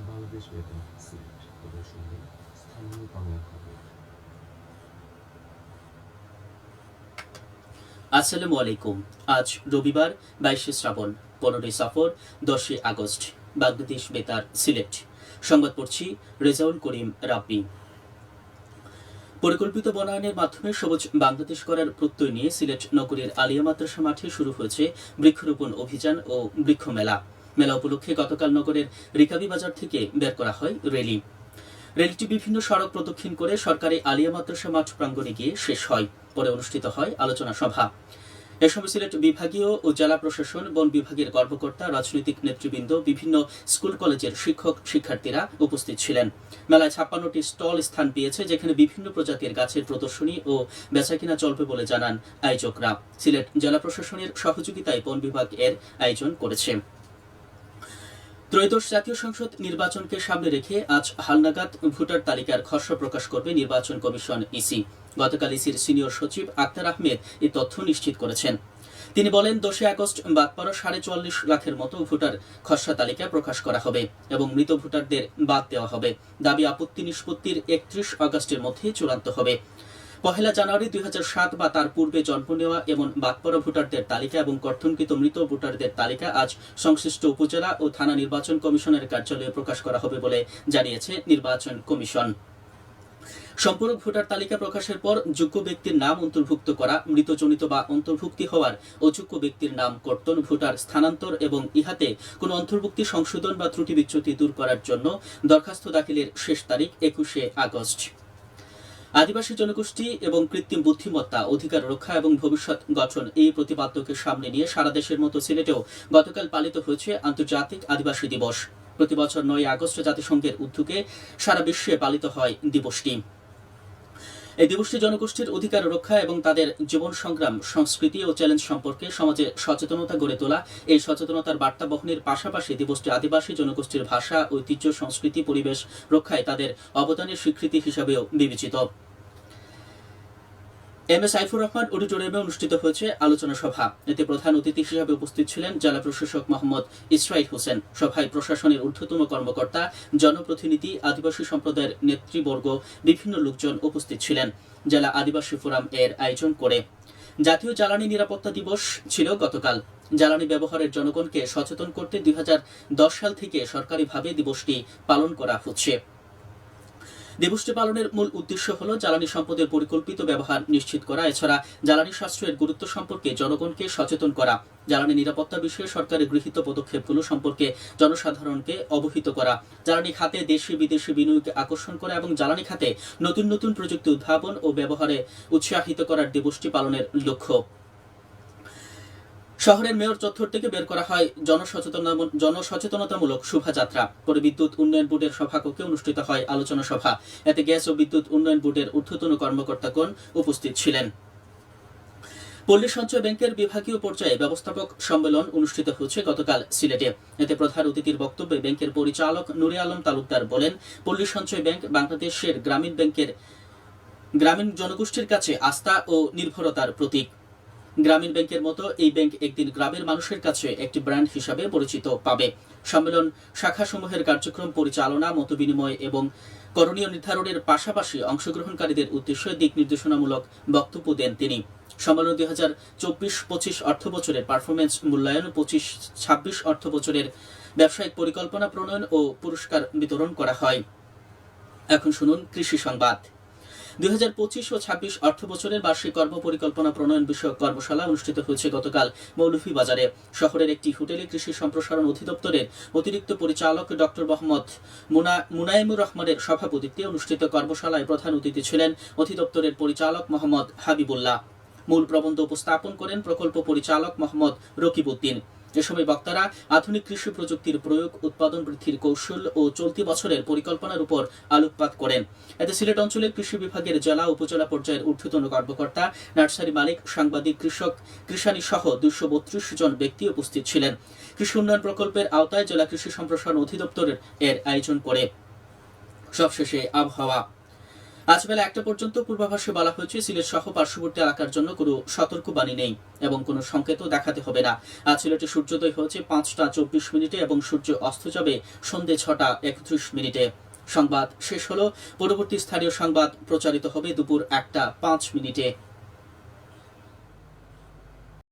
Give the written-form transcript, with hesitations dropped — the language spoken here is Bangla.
বাংলাদেশ বেতার সিলেট প্রদর্শনী স্থানীয় বাংলা খবর। আসসালামু আলাইকুম। আজ রবিবার 22 শ্রাবণ, 15 সফর, 10 আগস্ট। বাংলাদেশ বেতার সিলেট সংবাদ পড়ছি রেজাউল করিম রাব্বি। পরিকল্পিত বনায়নের মাধ্যমে সবুজ বাংলাদেশ করার প্রত্যয় নিয়ে সিলেট নগরীর আলিয়া মাদ্রাসা মাঠে শুরু হয়েছে বৃক্ষরোপণ অভিযান ও বৃক্ষ মেলা। মেলা উপলক্ষে গতকাল নগরের রিকাবি বাজার থেকে বের করা হয় রেলিটি বিভিন্ন সড়ক প্রদক্ষিণ করে সরকারি আলিয়া মাদ্রাসা মাঠ প্রাঙ্গণে গিয়ে শেষ হয়। পরে অনুষ্ঠিত হয় আলোচনা সভা। এ সময় সিলেট বিভাগীয় ও জেলা প্রশাসন, বন বিভাগের কর্মকর্তা, রাজনৈতিক নেতৃবৃন্দ, বিভিন্ন স্কুল কলেজের শিক্ষক শিক্ষার্থীরা উপস্থিত ছিলেন। মেলায় 56টি স্টল স্থান পেয়েছে, যেখানে বিভিন্ন প্রজাতির গাছের প্রদর্শনী ও বেচাকেনা চলবে বলে জানান আয়োজকরা। সিলেট জেলা প্রশাসনের সহযোগিতায় বন বিভাগ এর আয়োজন করেছে। ত্রয়োদশ জাতীয় সংসদ নির্বাচনকে সামনে রেখে আজ হালনাগাদ ভোটার তালিকার খসড়া প্রকাশ করবে নির্বাচন কমিশন ইসি। গতকাল ইসির সিনিয়র সচিব আক্তার আহমেদ এই তথ্য নিশ্চিত করেছেন। তিনি বলেন, 10 আগস্ট বাদপাড়া 44.5 লাখের মতো ভোটার খসড়া তালিকা প্রকাশ করা হবে এবং মৃত ভোটারদের বাদ দেওয়া হবে। দাবি আপত্তি নিষ্পত্তির 31 আগস্টের মধ্যে চূড়ান্ত হবে। 1 জানুয়ারি 2007 বা তার পূর্বে জন্ম নেওয়া এমন বাদপড়া ভোটারদের তালিকা এবং কর্তনকৃত মৃত ভোটারদের তালিকা আজ সংশ্লিষ্ট উপজেলা ও থানা নির্বাচন কমিশনের কার্যালয়ে প্রকাশ করা হবে বলে জানিয়েছে নির্বাচন কমিশন। সম্পূরক ভোটার তালিকা প্রকাশের পর যোগ্য ব্যক্তির নাম অন্তর্ভুক্ত করা, মৃতজনিত বা অন্তর্ভুক্তি হওয়ার অযোগ্য ব্যক্তির নাম কর্তন, ভোটার স্থানান্তর এবং ইহাতে কোনো অন্তর্ভুক্তি সংশোধন বা ত্রুটি বিচ্যুতি দূর করার জন্য দরখাস্ত দাখিলের শেষ তারিখ 21 আগস্ট। আদিবাসী জনগোষ্ঠী এবং কৃত্রিম বুদ্ধিমত্তা, অধিকার রক্ষা এবং ভবিষ্যৎ গঠন এই প্রতিপাদ্যকে সামনে নিয়ে সারা দেশের মতো সিলেটেও গতকাল পালিত হয়েছে আন্তর্জাতিক আদিবাসী দিবস। প্রতি বছর 9 আগস্ট জাতিসংঘের উদ্যোগে সারা বিশ্বে পালিত হয় দিবসটি। এই দিবসটি জনগোষ্ঠীর অধিকার রক্ষা এবং তাদের জীবন সংগ্রাম, সংস্কৃতি ও চ্যালেঞ্জ সম্পর্কে সমাজে সচেতনতা গড়ে তোলা। এই সচেতনতার বার্তা বহনের পাশাপাশি দিবসটি আদিবাসী জনগোষ্ঠীর ভাষা, ঐতিহ্য, সংস্কৃতি, পরিবেশ রক্ষায় তাদের অবদানের স্বীকৃতি হিসাবেও বিবেচিত। এম এ সাইফুর রহমান অডিটোরিয়ামে অনুষ্ঠিত হয়েছে আলোচনা সভা। এতে প্রধান অতিথি হিসেবে উপস্থিত ছিলেন জেলা প্রশাসক মোহাম্মদ ইসরাইল হোসেন। সভায় প্রশাসনের ঊর্ধ্বতন কর্মকর্তা, জনপ্রতিনিধি, আদিবাসী সম্প্রদায়ের নেতৃবর্গ, বিভিন্ন লোকজন উপস্থিত ছিলেন। জেলা আদিবাসী ফোরাম এর আয়োজন করে। জাতীয় জ্বালানি নিরাপত্তা দিবস ছিল গতকাল। জ্বালানি ব্যবহারের জনগণকে সচেতন করতে 2010 সাল থেকে সরকারিভাবে দিবসটি পালন করা হচ্ছে। দিবসটি পালনের মূল উদ্দেশ্য হল জ্বালানি সম্পদের পরিকল্পিত ব্যবহার নিশ্চিত করা, এছাড়া জ্বালানি সাশ্রয়ের গুরুত্ব সম্পর্কে জনগণকে সচেতন করা, জ্বালানি নিরাপত্তা বিষয়ে সরকারের গৃহীত পদক্ষেপগুলো সম্পর্কে জনসাধারণকে অবহিত করা, জ্বালানি খাতে দেশি বিদেশি বিনিয়োগকে আকর্ষণ করা এবং জ্বালানি খাতে নতুন নতুন প্রযুক্তি উদ্ভাবন ও ব্যবহারে উৎসাহিত করার দিবসটি পালনের লক্ষ্য। শহরের মেয়র চত্বর থেকে বের করা হয় জনসচেতনতামূলক শোভাযাত্রা। পরে বিদ্যুৎ উন্নয়ন বোর্ডের সভাকক্ষে অনুষ্ঠিত হয় আলোচনা সভা। এতে গ্যাস ও বিদ্যুৎ উন্নয়ন বোর্ডের ঊর্ধ্বতন কর্মকর্তাগণ উপস্থিত ছিলেন। পল্লী সঞ্চয় ব্যাংকের বিভাগীয় পর্যায়ে ব্যবস্থাপক সম্মেলন অনুষ্ঠিত হয়েছে গতকাল সিলেটে। এতে প্রধান অতিথির বক্তব্যে ব্যাংকের পরিচালক নুরে আলম তালুকদার বলেন, পল্লী সঞ্চয় ব্যাংক বাংলাদেশের গ্রামীণ জনগোষ্ঠীর কাছে আস্থা ও নির্ভরতার প্রতীক। গ্রামীণ ব্যাংকের মতো এই ব্যাংক একদিন গ্রামের মানুষের কাছে একটি ব্র্যান্ড হিসাবে পরিচিত পাবে। সম্মেলন শাখাসমূহের কার্যক্রম পরিচালনা, মতবিনিময় এবং করণীয় নির্ধারণের পাশাপাশি অংশগ্রহণকারীদের উদ্দেশ্যে দিক নির্দেশনামূলক বক্তব্য দেন তিনি। সম্মেলন 2024-25 অর্থ বছরের পারফরমেন্স মূল্যায়ন, 25-26 অর্থ বছরের ব্যবসায়িক পরিকল্পনা প্রণয়ন ও পুরস্কার বিতরণ করা হয়। এখন শুনুন কৃষি সংবাদ। 2025 ও 26 অর্থ বছরের বার্ষিক কর্মপরিকল্পনা প্রণয়ন বিষয়ক কর্মশালা অনুষ্ঠিত হয়েছে গতকাল মৌলভীবাজারে। শহরের একটি হোটেলে কৃষি সম্প্রসারণ অধিদপ্তরের অতিরিক্ত পরিচালক ডক্টর মোহাম্মদ মুনায়েমুর রহমানের সভাপতিত্বে অনুষ্ঠিত কর্মশালায় প্রধান অতিথি ছিলেন অধিদপ্তরের পরিচালক মোহাম্মদ হাবিবুল্লাহ। মূল প্রবন্ধ উপস্থাপন করেন প্রকল্প পরিচালক মোহাম্মদ রকিবউদ্দিন। এ সময় বক্তারা আধুনিক কৃষি প্রযুক্তির প্রয়োগ, উৎপাদন বৃদ্ধির কৌশল ও চলতি বছরের পরিকল্পনার উপর আলোকপাত করেন। এতে সিলেট অঞ্চলের কৃষি বিভাগের জেলা উপজেলা পর্যায়ের ঊর্ধ্বতন কর্মকর্তা, নার্সারি মালিক, সাংবাদিক, কৃষক, কৃষানী সহ 232 জন ব্যক্তি উপস্থিত ছিলেন। কৃষি উন্নয়ন প্রকল্পের আওতায় জেলা কৃষি সম্প্রসারণ অধিদপ্তরের এর আয়োজন করে। সবশেষে আবহাওয়া। আজ বেলা 1টা পর্যন্ত পূর্বাভাসে বলা হয়েছে সিলেট সহ পার্শ্ববর্তী এলাকার জন্য কোনো সতর্কবাণী নেই এবং কোনো সংকেতও দেখাতে হবে না। আজ সিলেটে সূর্যোদয় হয়েছে 5টা 24 মিনিটে এবং সূর্য অস্ত যাবে সন্ধ্যে 6টা 31 মিনিটে। সংবাদ শেষ হলো। পরবর্তী স্থানীয় সংবাদ প্রচারিত হবে দুপুর 1টা 5 মিনিটে।